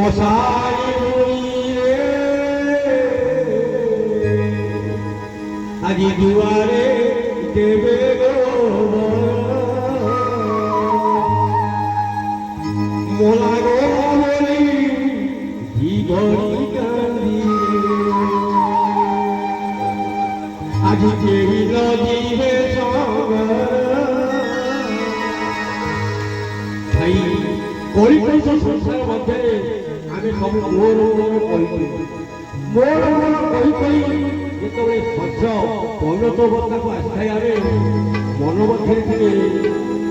মশাই আজি দুয়ারে দেবে গো মোলা গো বলি জীবনী কান্দি আজি কেহি নদীবে ভাই কলিকৈশ সংসার মধ্যে আমি ସବୁ ମୋର କହି ଯେତେବେଳେ ଶସ୍ୟ ପରିଣତ ଅବସ୍ଥାକୁ ଆସିଥାଏ ଆମେ ମନ ମଧ୍ୟରେ ଟିକେ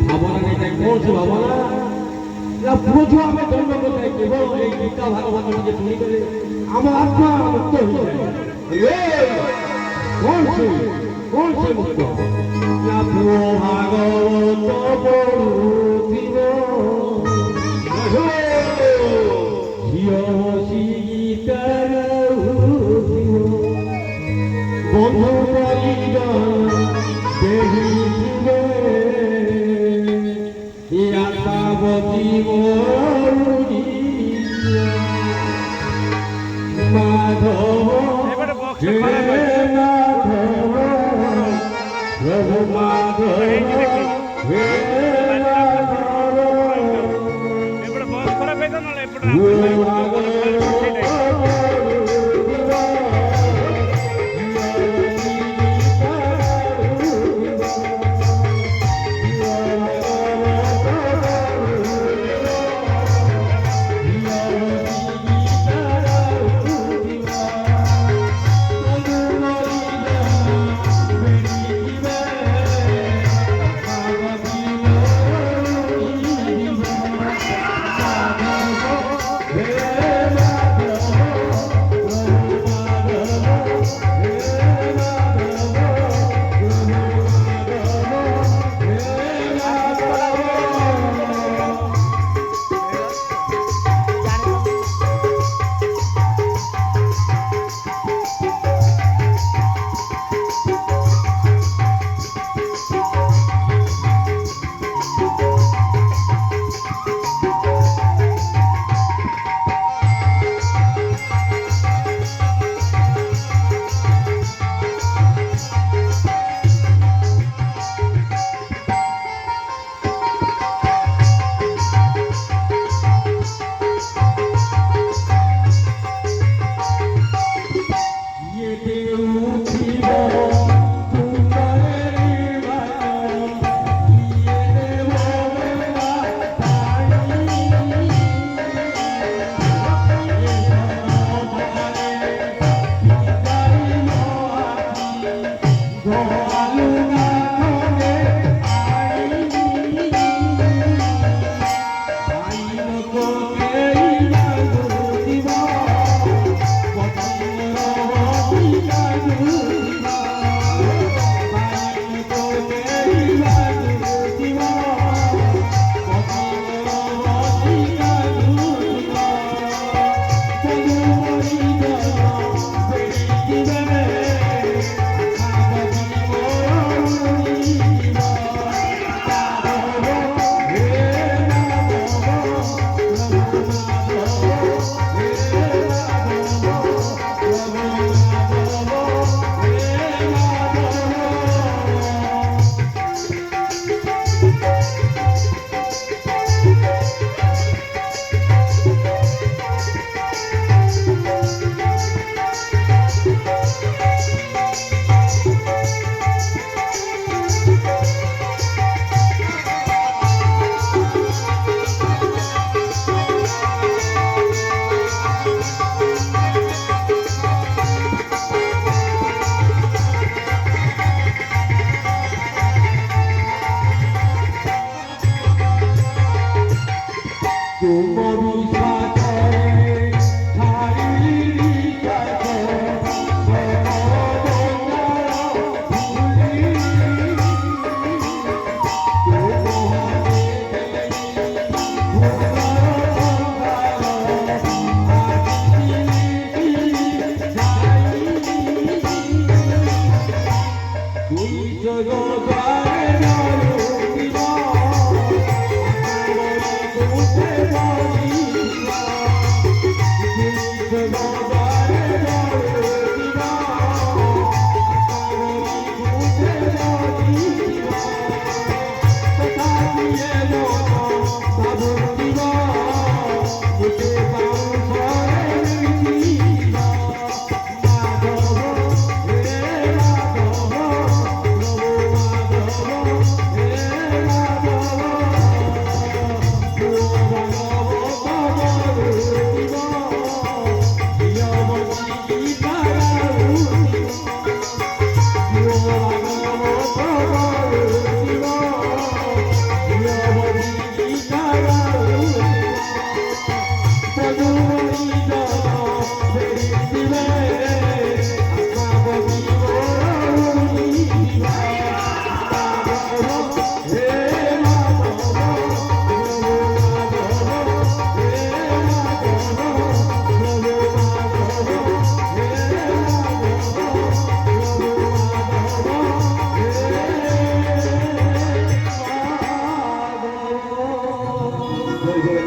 ଭାବନା ନେଇଥାଏ। କଣ ସେ ଭାବନା ନା ପୁଅ ଝିଅ ଆମେ ଜନ୍ମ କରିଥାଏ କେବଳ ଏଇ ଗୀତା ଭାଗବତ ଟିକେ ଶୁଣିଦେଲେ ଆମ ଆତ୍ମା ମୁକ୍ତ ହୋଇଯାଏ। କଣ ସେ ମୁକ୍ତ ନା ପୁଅ ଭାଗବତ ପଢୁଥିବ ଝିଅ ବସି ଗୀତା ଗାଉଥିବ ବନ୍ଧୁ ପରିବାର ଦେଖିଥିବେ ଆଶାବତୀ ମରୁଡ଼ି ମାଧବ ହେ ମାଧବ ପ୍ରଭୁ ମାଧବ ହେ নিয়ে মন ভাবনা